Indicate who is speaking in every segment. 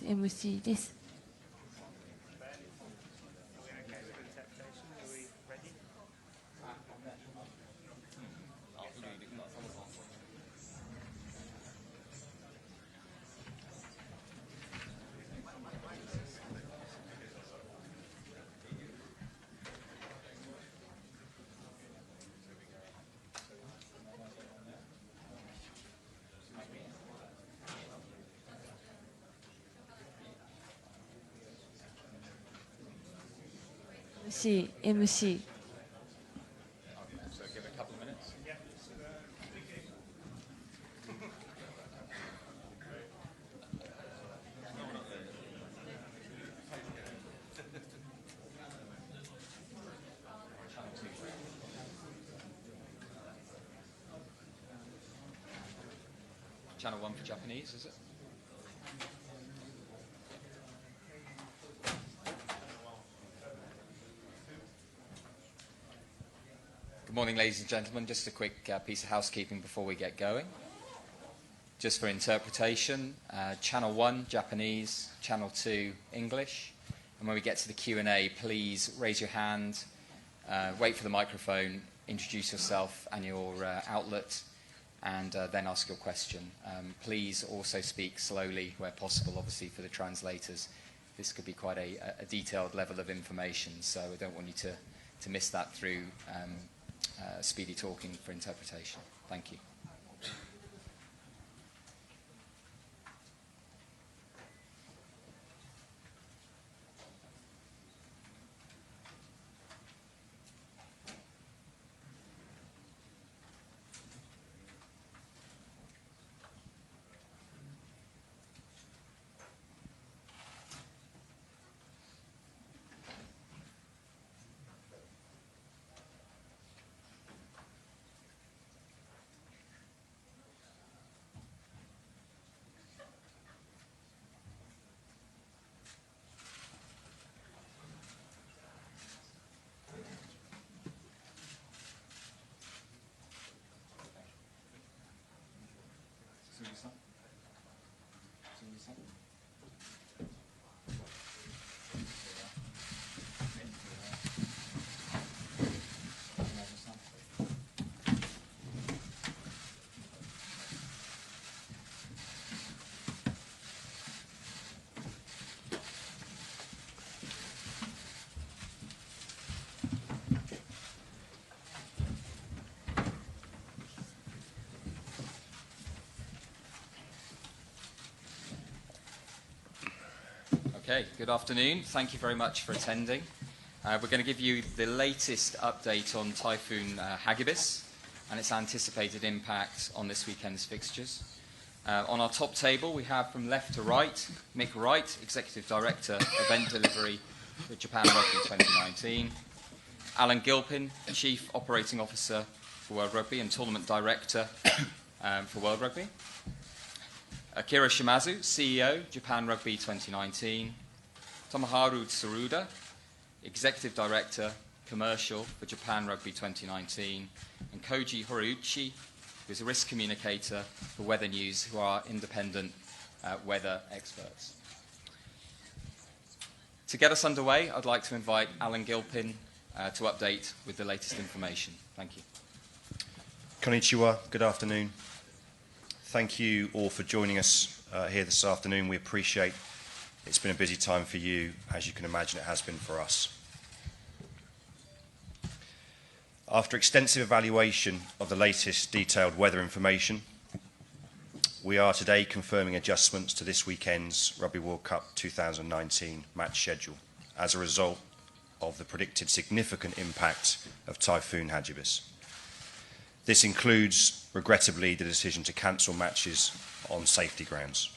Speaker 1: MC です。MC
Speaker 2: Channel 1 for Japanese, is it? Good morning, ladies and gentlemen. Just a quick piece of housekeeping before we get going. Just for interpretation, Channel 1, Japanese, Channel 2, English. And when we get to the Q&A, please raise your hand, wait for the microphone, introduce yourself and your outlet, and then ask your question. Please also speak slowly where possible, obviously, for the translators. This could be quite a detailed level of information, so I don't want you to miss that through speedy talking for interpretation. Thank you. Okay, good afternoon. Thank you very much for attending. We're going to give you the latest update on Typhoon Hagibis and its anticipated impact on this weekend's fixtures. On our top table, we have from left to right, Mick Wright, Executive Director, Event Delivery for Japan Rugby 2019, Alan Gilpin, Chief Operating Officer for World Rugby and Tournament Director for World Rugby, Akira Shimazu, CEO, Japan Rugby 2019, Tomoharu Tsuruda, Executive Director, Commercial for Japan Rugby 2019, and Koji Horiuchi, who is a risk communicator for Weather News, who are independent weather experts. To get us underway, I'd like to invite Alan Gilpin to update with the latest information. Thank you.
Speaker 3: Konnichiwa, good afternoon. Thank you all for joining us here this afternoon. We appreciate it's been a busy time for you, as you can imagine it has been for us. After extensive evaluation of the latest detailed weather information, we are today confirming adjustments to this weekend's Rugby World Cup 2019 match schedule as a result of the predicted significant impact of Typhoon Hagibis. This includes, regrettably, the decision to cancel matches on safety grounds.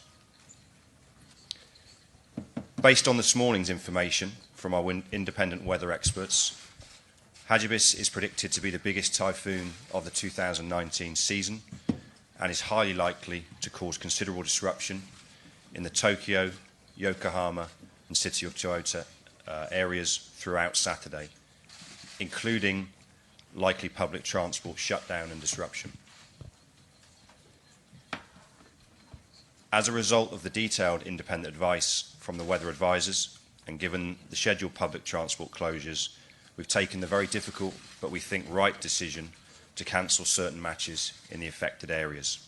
Speaker 3: Based on this morning's information from our independent weather experts, Hagibis is predicted to be the biggest typhoon of the 2019 season and is highly likely to cause considerable disruption in the Tokyo, Yokohama and City of Toyota areas throughout Saturday, including likely public transport shutdown and disruption. As a result of the detailed independent advice from the weather advisors, and given the scheduled public transport closures, we've taken the very difficult but we think right decision to cancel certain matches in the affected areas.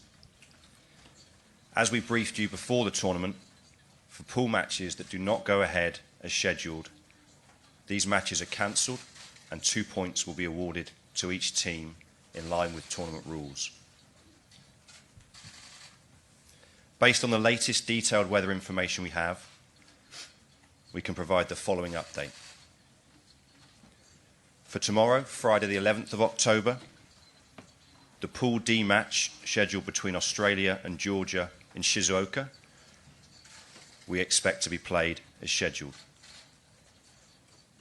Speaker 3: As we briefed you before the tournament, for pool matches that do not go ahead as scheduled, these matches are cancelled and 2 points will be awarded to each team in line with tournament rules. Based on the latest detailed weather information we have, we can provide the following update. For tomorrow, Friday the 11th of October, the Pool D match scheduled between Australia and Georgia in Shizuoka, we expect to be played as scheduled.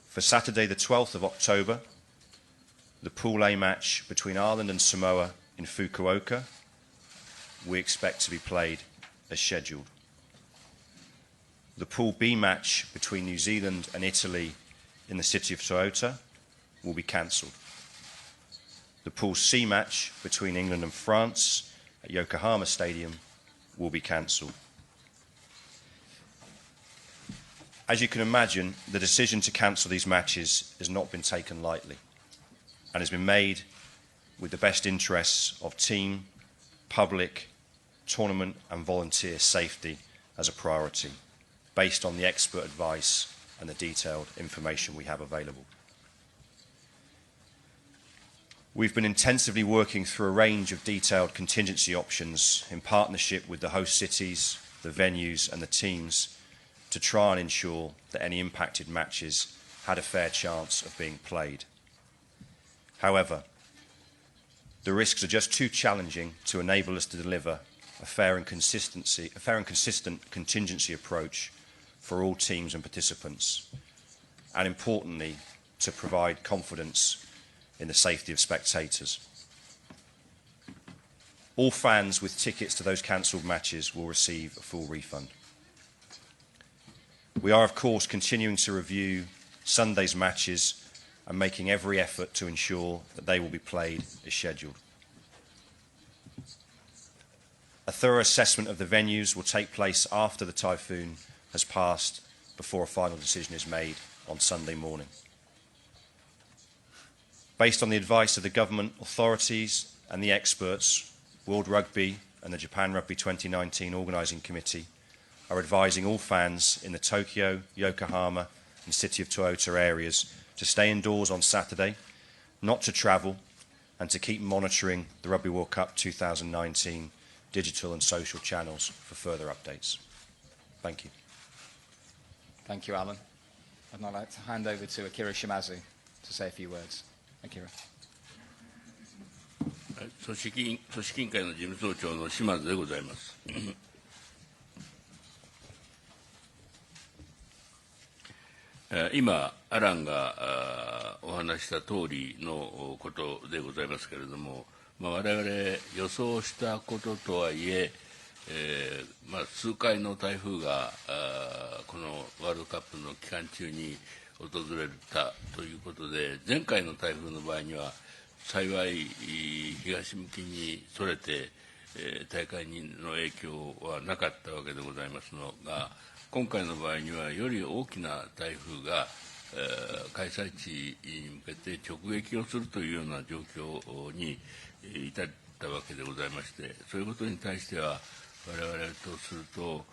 Speaker 3: For Saturday the 12th of October, the Pool A match between Ireland and Samoa in Fukuoka, we expect to be played as scheduled. The Pool B match between New Zealand and Italy in the city of Toyota will be cancelled. The Pool C match between England and France at Yokohama Stadium will be cancelled. As you can imagine, the decision to cancel these matches has not been taken lightly and has been made with the best interests of team, public, tournament and volunteer safety as a priority, based on the expert advice and the detailed information we have available. We've been intensively working through a range of detailed contingency options in partnership with the host cities, the venues and the teams to try and ensure that any impacted matches had a fair chance of being played. However, the risks are just too challenging to enable us to deliver a fair and consistent contingency approach for all teams and participants, and importantly, to provide confidence in the safety of spectators. All fans with tickets to those cancelled matches will receive a full refund. We are, of course, continuing to review Sunday's matches and making every effort to ensure that they will be played as scheduled. A thorough assessment of the venues will take place after the typhoon has passed before a final decision is made on Sunday morning. Based on the advice of the government authorities and the experts, World Rugby and the Japan Rugby 2019 Organising Committee are advising all fans in the Tokyo, Yokohama and City of Toyota areas to stay indoors on Saturday, not to travel, and to keep monitoring the Rugby World Cup 2019 digital and social channels for further updates. Thank you.
Speaker 2: Thank you, Alan. I'd now like to hand over to Akira Shimazu to say a few words. Akira.
Speaker 1: 組織委員会の事務総長の島津でございます。今、アランがお話した通りのことでございますけれども、我々予想したこととはいえ、数回の台風がこのワールドカップの期間中に訪れたということで、前回の台風の場合には幸い東向きにそれて大会の影響はなかったわけでございますのが、今回の場合にはより大きな台風が開催地に向けて直撃をするというような状況に至ったわけでございまして、そういうことに対しては我々とすると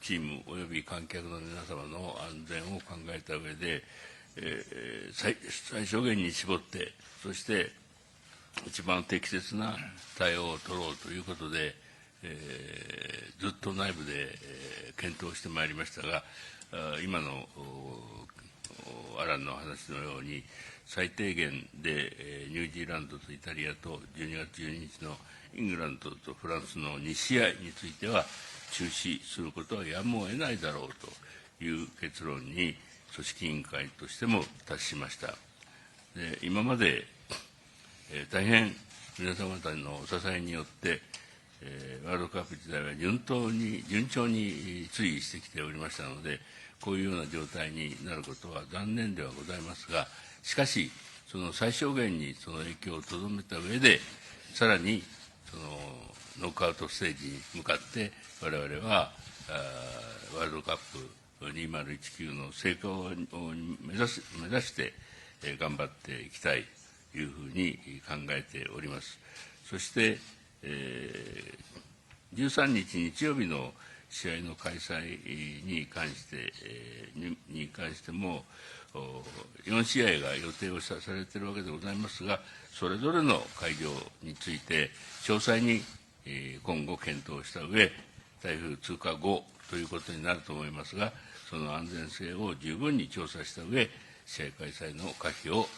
Speaker 1: チームおよび観客の皆様の安全を考えた上で、最小限に絞って、そして一番適切な対応を取ろうということで、ずっと内部で検討してまいりましたが、今のアランの話のように最低限でニュージーランドとイタリアと12月12日のイングランドとフランスの2試合については中止することはやむを得ないだろうという結論に組織委員会としても達しました。で、今まで、大変皆様方のお支えによって、ワールドカップ自体は順調に推移してきておりましたので、こういうような状態になることは残念ではございますが、しかし、その最小限にその影響をとどめた上で、さらにそのノックアウトステージに向かって、我々はワールドカップ2019の成功を目指して、頑張っていきたいというふうに考えております。そして、13日日曜日の試合の開催に関しても、4試合が予定をされているわけでございますが、それぞれの会場について、詳細に今後検討した上、台風通過後ということになると思いますが、その安全性を十分に調査した上、試合開催の可否を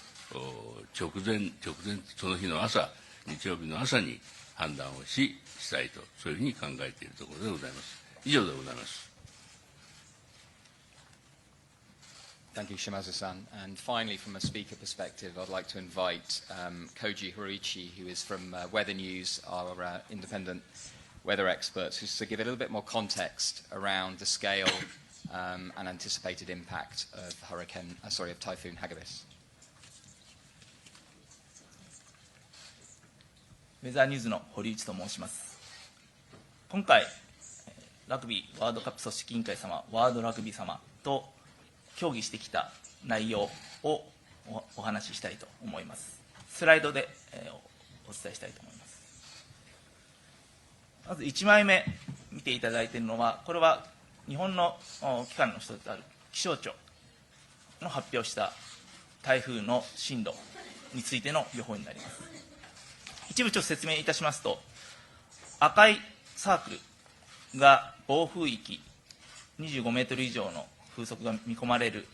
Speaker 1: 直前、その日の朝、日曜日の朝に判断をしたいと、そういうふうに考えているところでございます。以上でございます。
Speaker 2: Thank you, Shimazu-san. And finally, from a speaker perspective, I'd like to invite Koji Horiichi, who is from Weather News, our independent weather experts, just to give a little bit more context around the scale and anticipated impact of Typhoon Hagibis.
Speaker 4: ウェザーニューズの堀内と申します。今回、ラグビーワールドカップ組織委員会様、ワールドラグビー様と協議してきた内容をお話ししたいと思います。スライドでお伝えしたいと思います。まず1枚目見ていただいているのは、これは日本の機関の一つである気象庁の発表した台風の進路についての予報になります。一部ちょっと説明いたしますと、赤いサークルが暴風域25メートル以上の風速が見込まれる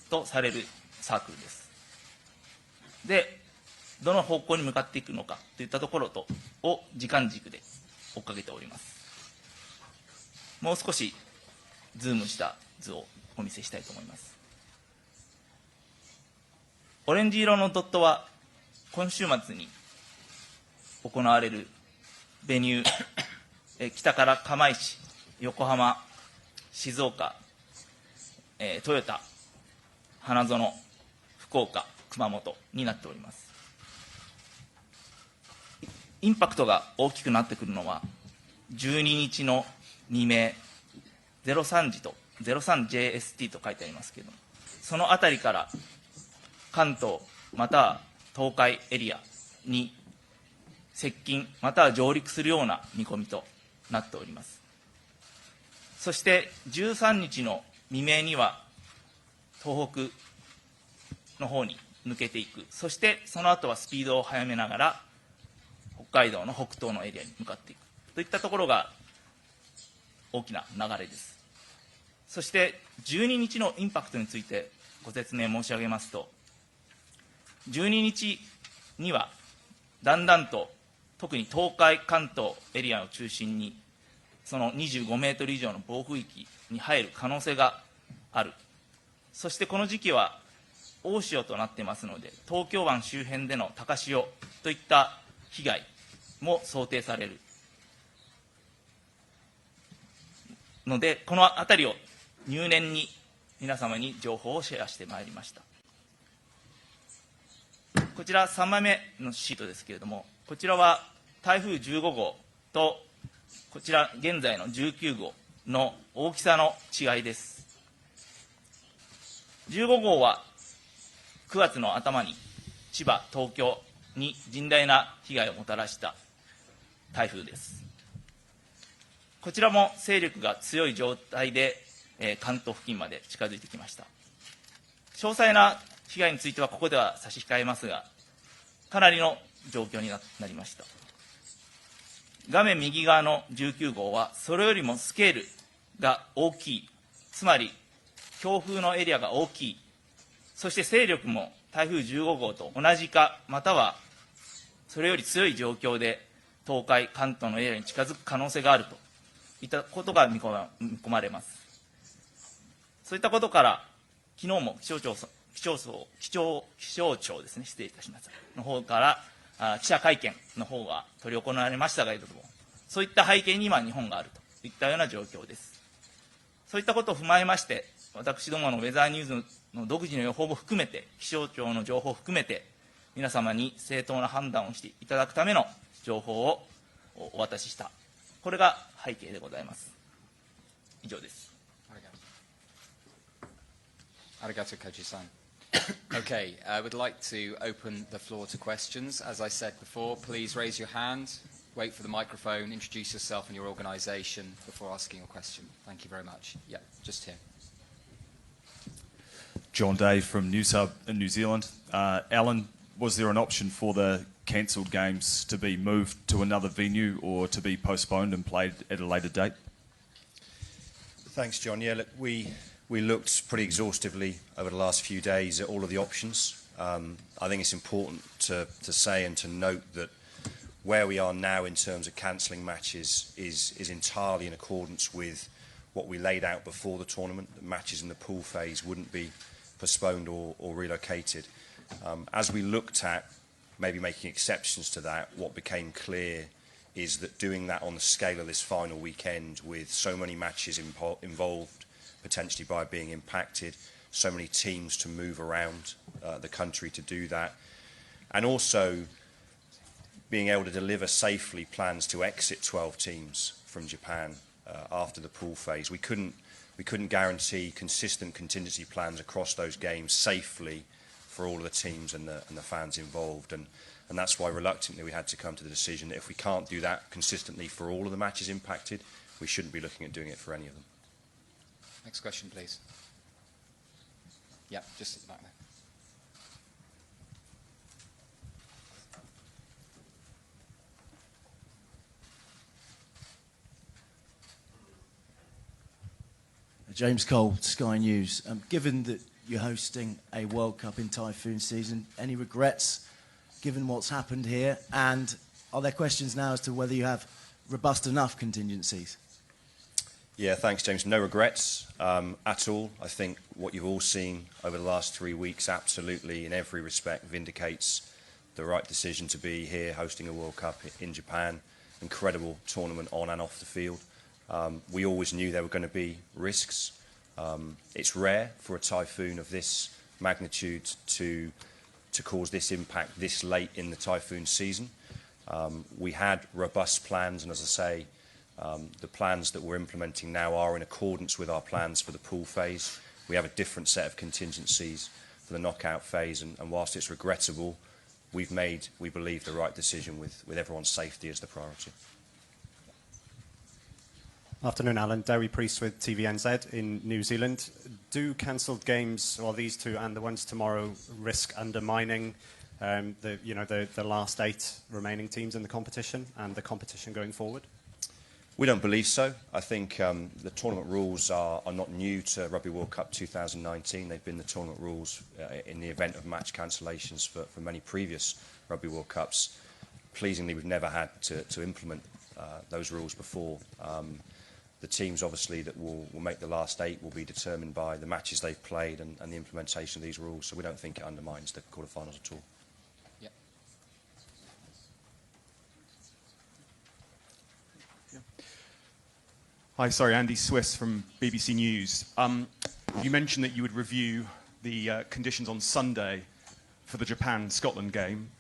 Speaker 4: とされるサークルです。で、どの方向に向かっていくのかといったところを時間軸で追っかけております。もう少しズームした図をお見せしたいと思います。オレンジ色のドットは今週末に行われるベニュー、北から釜石、横浜、静岡、豊田、花園、福岡、熊本になっております。インパクトが大きくなってくるのは、12日の未明、03時と 03JST と書いてありますけれども、そのあたりから関東または東海エリアに接近または上陸するような見込みとなっております。そして13日の未明には東北の方に抜けていく、そしてその後はスピードを速めながら北海道の北東のエリアに向かっていくといったところが大きな流れです。そして12日のインパクトについてご説明申し上げますと、12日にはだんだんと特に東海関東エリアを中心にその25メートル以上の暴風域に入る可能性がある。そしてこの時期は大潮となっていますので、東京湾周辺での高潮といった被害も想定されるので、このあたりを入念に皆様に情報をシェアしてまいりました。こちら3枚目のシートですけれども、こちらは台風15号とこちら現在の19号の大きさの違いです。15号は9月の頭に千葉、東京に甚大な被害をもたらした台風です。こちらも勢力が強い状態で、関東付近まで近づいてきました。詳細な被害についてはここでは差し控えますが、かなりの状況に なりました。画面右側の19号はそれよりもスケールが大きい、つまり強風のエリアが大きい、そして勢力も台風15号と同じかまたはそれより強い状況で東海関東のエリアに近づく可能性があるといったことが見込まれます。そういったことから昨日も気象庁ですね、失礼いたしましたの方から記者会見の方が執り行われましたが、そういった背景に今日本があるといったような状況です。そういったことを踏まえまして、私どものウェザーニューズの独自の予報も含めて、気象庁の情報を含めて、皆様に正当な判断をしていただくための情報をお渡ししたこれが背景でございます。以上です。
Speaker 2: Arigato, Koji-san. Okay, I would like to open the floor to questions. As I said before, please raise your hand, wait for the microphone, introduce yourself and your organisation before asking a question. Thank you very much. Yeah, just here.
Speaker 5: John Day from Newsub in New Zealand. Alan, was there an option for the cancelled games to be moved to another venue or to be postponed and played at a later date?
Speaker 3: Thanks, John. Yeah, look, we looked pretty exhaustively over the last few days at all of the options. I think it's important to say and to note that where we are now in terms of cancelling matches is entirely in accordance with what we laid out before the tournament. The matches in the pool phase wouldn't be postponed or relocated. As we looked at maybe making exceptions to that, what became clear is that doing that on the scale of this final weekend with so many matches involved, potentially by being impacted, so many teams to move around the country to do that, and also being able to deliver safely plans to exit 12 teams from Japan after the pool phase. We couldn't guarantee consistent contingency plans across those games safely for all of the teams and the fans involved, and that's why reluctantly we had to come to the decision that if we can't do that consistently for all of the matches impacted, we shouldn't be looking at doing it for any of them.
Speaker 2: Next question, please. Yeah, just at the back there.
Speaker 6: James Cole, Sky News. Given that you're hosting a World Cup in Typhoon season, any regrets given what's happened here? And are there questions now as to whether you have robust enough contingencies?
Speaker 3: Yeah, thanks, James. No regrets at all. I think what you've all seen over the last 3 weeks absolutely, in every respect, vindicates the right decision to be here hosting a World Cup in Japan. Incredible tournament on and off the field. We always knew there were going to be risks. It's rare for a typhoon of this magnitude to cause this impact this late in the typhoon season. We had robust plans, and as I say, the plans that we're implementing now are in accordance with our plans for the pool phase. We have a different set of contingencies for the knockout phase, and whilst it's regrettable, we've made, we believe, the right decision with everyone's safety as the priority.
Speaker 7: Afternoon, Alan. Derry Priest with TVNZ in New Zealand. Do cancelled games, or these two and the ones tomorrow, risk undermining the last 8 remaining teams in the competition and the competition going forward?
Speaker 3: We don't believe so. I think the tournament rules are not new to Rugby World Cup 2019. They've been the tournament rules in the event of match cancellations for many previous Rugby World Cups. Pleasingly, we've never had to implement those rules before. The teams, obviously, that will make the last 8 will be determined by the matches they've played and the implementation of these rules, so we don't think it undermines the quarterfinals at all.
Speaker 2: Yeah.
Speaker 8: Hi, sorry, Andy Swiss from BBC News. You mentioned that you would review the conditions on Sunday for the Japan-Scotland game.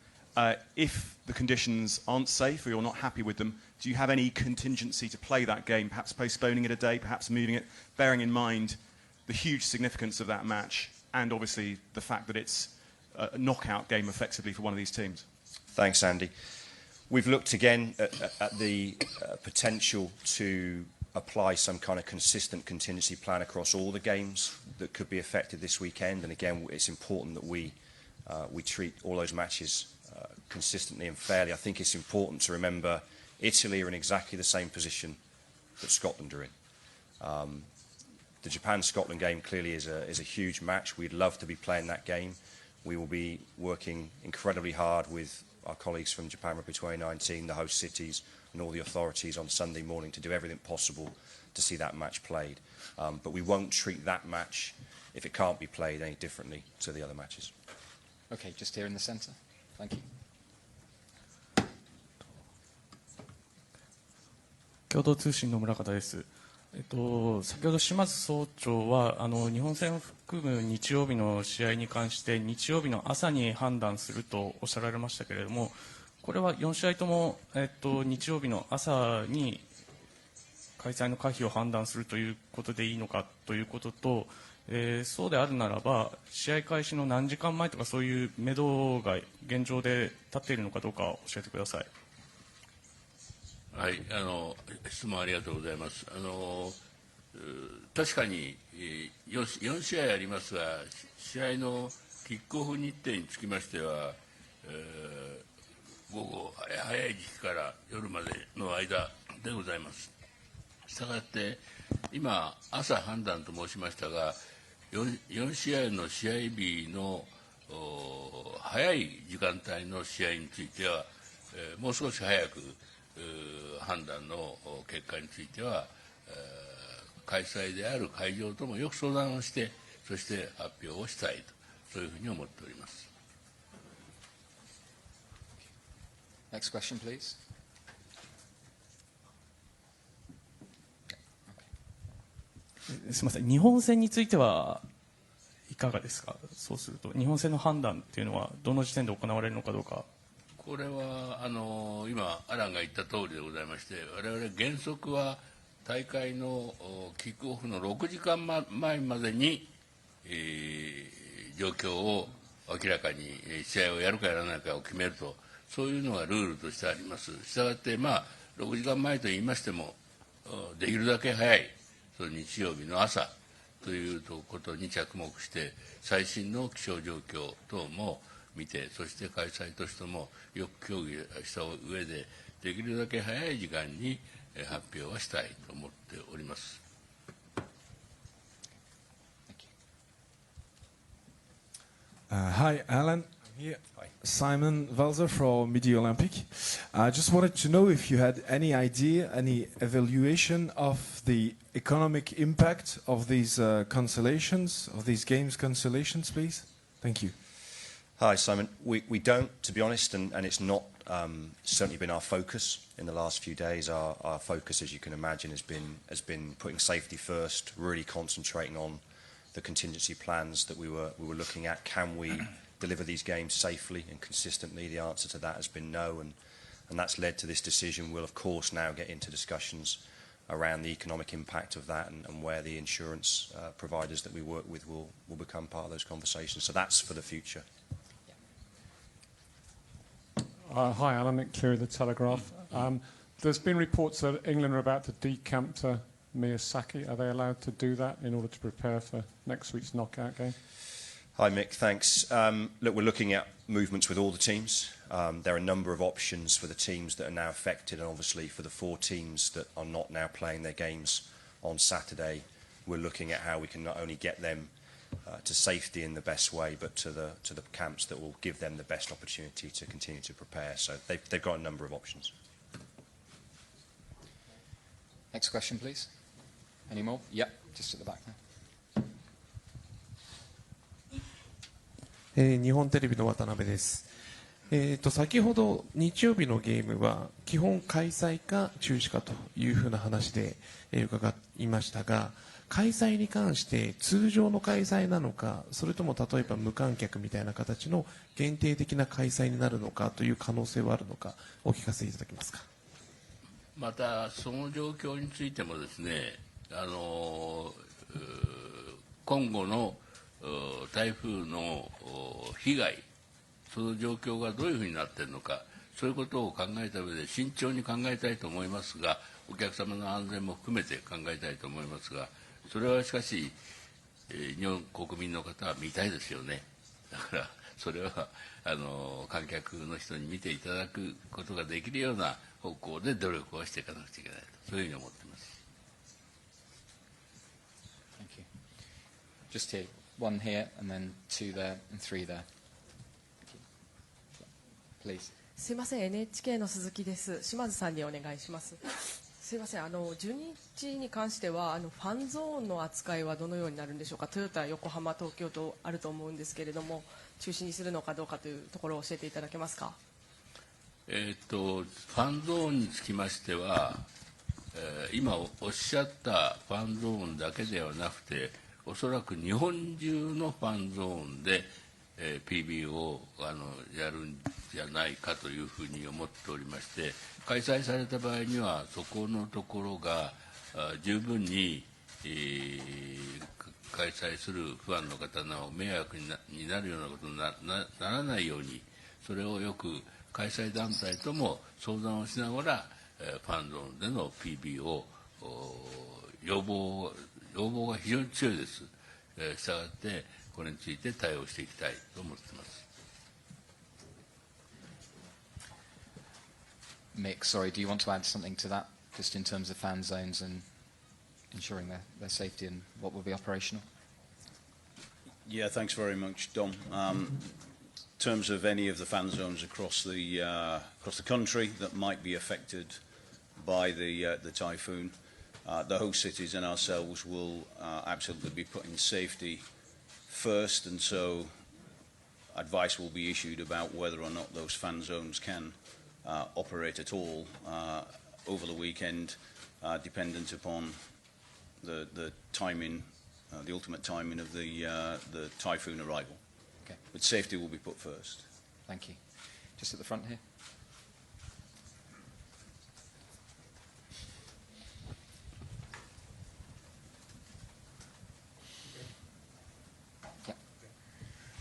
Speaker 8: If the conditions aren't safe or you're not happy with them, do you have any contingency to play that game, perhaps postponing it a day, perhaps moving it, bearing in mind the huge significance of that match and obviously the fact that it's a knockout game effectively for one of these teams?
Speaker 3: Thanks, Andy. We've looked again at the potential to apply some kind of consistent contingency plan across all the games that could be affected this weekend. And again, it's important that we treat all those matches consistently and fairly. I think it's important to remember Italy are in exactly the same position that Scotland are in. The Japan-Scotland game clearly is a huge match. We'd love to be playing that game. We will be working incredibly hard with our colleagues from Japan Rugby 2019, the host cities, and all the authorities on Sunday morning to do everything possible to see that match played. But we won't treat that match, if it can't be played, any differently to the other matches.
Speaker 2: Okay, just here in the centre. Thank you.
Speaker 9: 共同通信の村方です。先ほど島津総長は日本戦を含む日曜日の試合に関して日曜日の朝に判断するとおっしゃられましたけれども、これは4試合とも、日曜日の朝に開催の可否を判断するということでいいのかということと、そうであるならば試合開始の何時間前とかそういう目処が現状で立っているのかどうか教えてください。
Speaker 1: はい、質問ありがとうございます。確かに4試合ありますが、試合のキックオフ日程につきましては、午後早い時期から夜までの間でございます。したがって今朝判断と申しましたが、4試合の試合日の早い時間帯の試合については、もう少し早く判断の結果については、開催である会場ともよく相談をして、そして発表をしたいと、そういうふうに思っております。
Speaker 2: Next question, please.
Speaker 9: すみません、日本戦についてはいかがですか。そうすると日本戦の判断というのはどの時点で行われるのかどうか。
Speaker 1: これは今アランが言った通りでございまして、我々原則は大会のキックオフの6時間前までに、状況を明らかに試合をやるかやらないかを決めると、そういうのがルールとしてあります。したがって、6時間前と言いましても、できるだけ早いその日曜日の朝ということに着目して、最新の気象状況等も見て、そして開催としてもよく協議した上で、できるだけ早い時間に発表はしたいと思っております。
Speaker 10: Hi, Alan. I'm here. Simon Valzer from Midi Olympic. I just wanted to know if you had any idea, any evaluation of the economic impact of these cancellations, of these games cancellations, please. Thank you.
Speaker 3: Hi, Simon. We don't, to be honest, and it's not certainly been our focus in the last few days. Our focus, as you can imagine, has been putting safety first, really concentrating on the contingency plans that we were looking at. Can we deliver these games safely and consistently? The answer to that has been no, and that's led to this decision. We'll of course now get into discussions around the economic impact of that, and where the insurance providers that we work with will become part of those conversations. So that's for the future.
Speaker 11: Hi, Alan. Nick Cleary, The Telegraph. There's been reports that England are about to decamp to Miyazaki. Are they allowed to do that in order to prepare for next week's knockout game?
Speaker 3: Hi, Mick. Thanks. Look, we're looking at movements with all the teams. There are a number of options for the teams that are now affected, and obviously for the 4 teams that are not now playing their games on Saturday, we're looking at how we can not only get them to safety in the best way, but to the camps that will give them the best opportunity to continue to prepare. So they've got a number of options.
Speaker 2: Next question, please. Any more? Yep, just at the back there.
Speaker 12: 日本テレビの渡辺です。先ほど日曜日のゲームは基本開催か中止かというふうな話で伺いましたが、開催に関して通常の開催なのか、それとも例えば無観客みたいな形の限定的な開催になるのかという可能性はあるのか、お聞かせいただけますか。
Speaker 1: またその状況についてもですね、今後の台風の被害、その状況がどういうふうになっているのか、そういうことを考えた上で慎重に考えたいと思いますが、お客様の安全も含めて考えたいと思いますが、それはしかし、日本国民の方は見たいですよね。だからそれは観客の人に見ていただくことができるような方向で努力をしていかなくちゃいけないと、そういうふうに思っています。
Speaker 2: Thank you. Just here, one here, and then 2 there, and 3 there. Please.
Speaker 13: すいません、NHK の鈴木です。島津さんにお願いします。すいません、12日に関してはファンゾーンの扱いはどのようになるんでしょうか。トヨタ、横浜、東京とあると思うんですけれども、中止にするのかどうかというところを教えていただけますか。
Speaker 1: ファンゾーンにつきましては、今おっしゃったファンゾーンだけではなくて、おそらく日本中のファンゾーンで、PB をやるんじゃないかというふうに思っておりまして、開催された場合にはそこのところが、十分に、開催するファンの方の迷惑になるようなことに ならないように、それをよく開催団体とも相談をしながら、ファンゾーンでの PB を要望が非常に強いです。したがってこれについて対応していきたいと思っています。
Speaker 2: Mick, sorry, do you want to add something to that, just in terms of fan zones and ensuring their safety and what will be operational?
Speaker 14: Yeah, thanks very much, Dom. In terms of any of the fan zones across the country that might be affected by the typhoon, the host cities and ourselves will absolutely be putting safety first, and so advice will be issued about whether or not those fan zones can operate at all over the weekend, dependent upon the timing, the ultimate timing of the typhoon arrival.
Speaker 2: Okay.
Speaker 14: But safety will be put first.
Speaker 2: Thank you. Just at the front here. Yeah.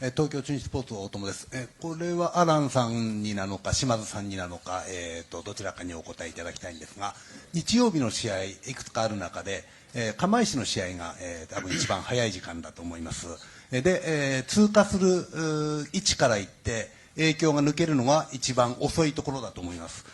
Speaker 15: 東京中日スポーツ大友です。これはアランさんになのか島津さんになのか、どちらかにお答えいただきたいんですが、日曜日の試合いくつかある中で、釜石の試合が、多分一番早い時間だと思います。で、通過する位置からいって影響が抜けるのが一番遅いところだと思います。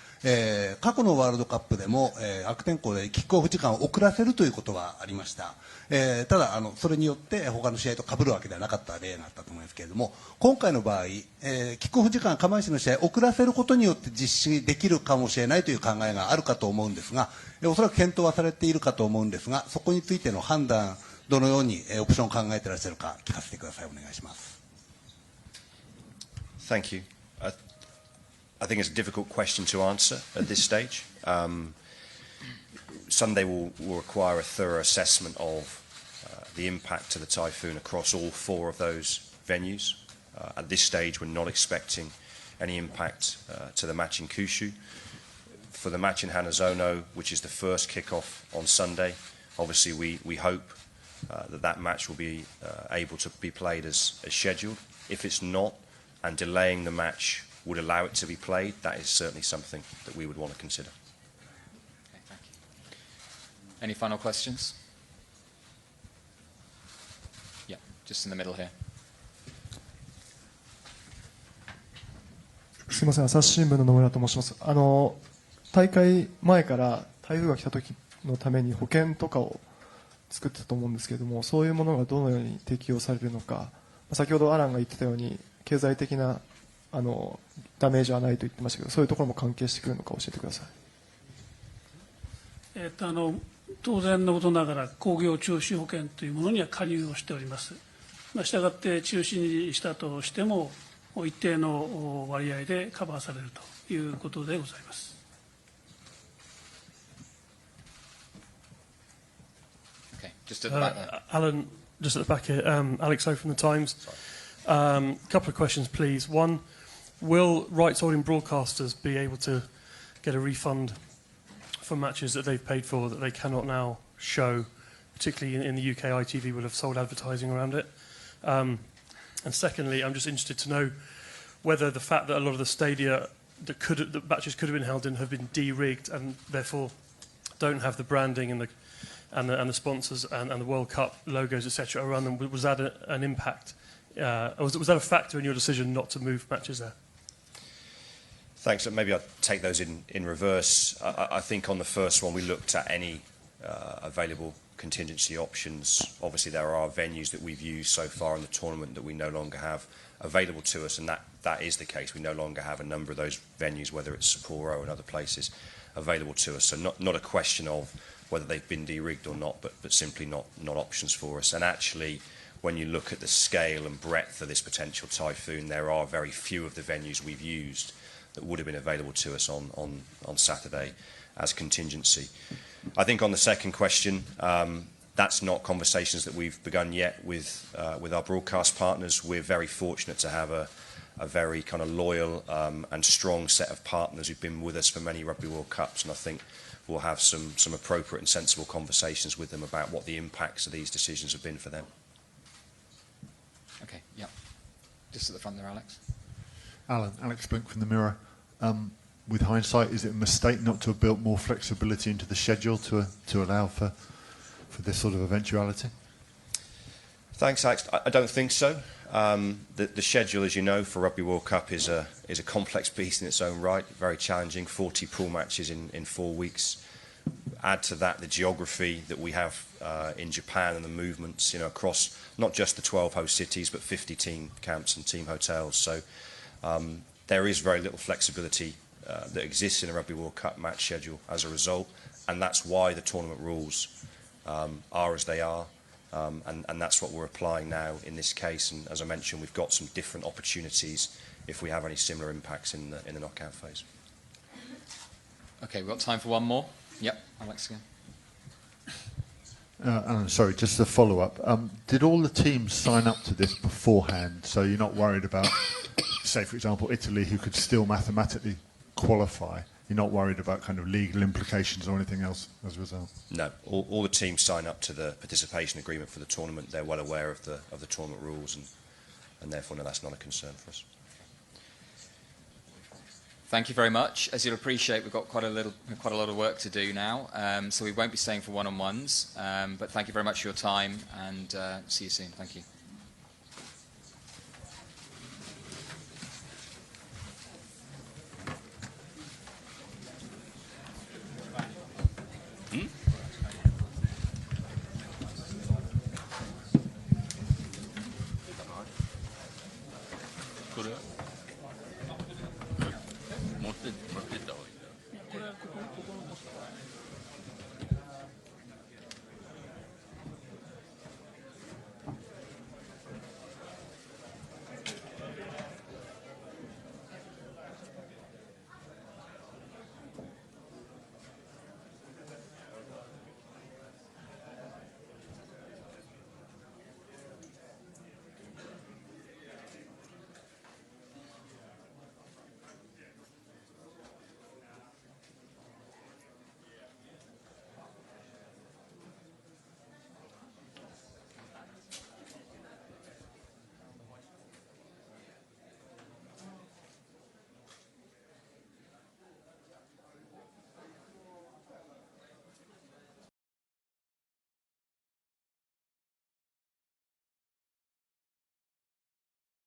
Speaker 15: 過去のワールドカップでも、悪天候でキックオフ時間を遅らせるということはありました。ただそれによって他の試合と被るわけではなかった例があったと思いますけれども、今回の場合、キックオフ時間釜石の試合を遅らせることによって実施できるかもしれないという考えがあるかと思うんですが、おそらく検討はされているかと思うんですが、そこについての判断、どのようにオプションを考えていらっしゃるか聞かせてください。お願いします。
Speaker 3: Thank you. I think it's a difficult question to answer at this stage. Sunday will require a thorough assessment of the impact of the typhoon across all four of those venues. At this stage, we're not expecting any impact to the match in Kyushu. For the match in Hanazono, which is the first kick-off on Sunday, obviously we hope that match will be able to be played as scheduled. If it's not, and delaying the match would allow it to be played, that is certainly something that we would want to consider.
Speaker 2: Okay, thank you. Any final questions? Yeah, just in the middle here.
Speaker 16: すみません、朝日新聞の野村と申します。大会前から台風が来た時のために保険とかを作ってたと思うんですけれども、そういうものがどのように適用されるのか、先ほどアランが言ってたように経済的なダメージはないと言ってましたけど、そういうところも関係してくるのか教えてください。
Speaker 17: 当然のことながら興行中止保険というものには加入をしております。したがって中止にしたとしても一定の割合でカバーされるということでございます。
Speaker 2: Okay, just at the back there.
Speaker 18: Alan, just at the back here. Alex O from the Times. A couple of questions, please. One, will rights-holding broadcasters be able to get a refund for matches that they've paid for that they cannot now show, particularly in the UK? ITV will have sold advertising around it. And secondly, I'm just interested to know whether the fact that a lot of the stadia that matches could have been held in have been de-rigged and therefore don't have the branding and the sponsors and the World Cup logos, etc., around them. Was that an impact? Was that a factor in your decision not to move matches there?
Speaker 3: Thanks. Maybe I'll take those in reverse. I think on the first one, we looked at any available contingency options. Obviously, there are venues that we've used so far in the tournament that we no longer have available to us, and that is the case. We no longer have a number of those venues, whether it's Sapporo and other places, available to us. So not a question of whether they've been de-rigged or not, but simply not options for us. And actually, when you look at the scale and breadth of this potential typhoon, there are very few of the venues we've used that would have been available to us on Saturday as contingency. I think on the second question, that's not conversations that we've begun yet with our broadcast partners. We're very fortunate to have a a very kind of loyal and strong set of partners who've been with us for many Rugby World Cups, and I think we'll have some appropriate and sensible conversations with them about what the impacts of these decisions have been for them.
Speaker 2: Okay, yeah. Just at the front there, Alex.
Speaker 19: Alan, Alex Blink from the Mirror. With hindsight, is it a mistake not to have built more flexibility into the schedule to allow for this sort of eventuality?
Speaker 3: Thanks, Alex. I don't think so. The schedule, as you know, for Rugby World Cup is a complex beast in its own right, very challenging, 40 pool matches in 4 weeks. Add to that the geography that we have in Japan and the movements, across not just the 12 host cities, but 50 team camps and team hotels. So there is very little flexibility that exists in a Rugby World Cup match schedule as a result, and that's why the tournament rules are as they are. And that's what we're applying now in this case. And as I mentioned, we've got some different opportunities if we have any similar impacts in the knockout phase.
Speaker 2: Okay, we've got time for one more. Yep, Alex again.
Speaker 19: Alan, sorry, just a follow-up. Did all the teams sign up to this beforehand, so you're not worried about, say, for example, Italy, who could still mathematically qualify? You're not worried about kind of legal implications or anything else as a result?
Speaker 3: No, all the teams sign up to the participation agreement for the tournament. They're well aware of the tournament rules, and therefore, no, that's not a concern for us.
Speaker 2: Thank you very much. As you'll appreciate, we've got quite a lot of work to do now, so we won't be staying for one-on-ones. But thank you very much for your time, and see you soon. Thank you.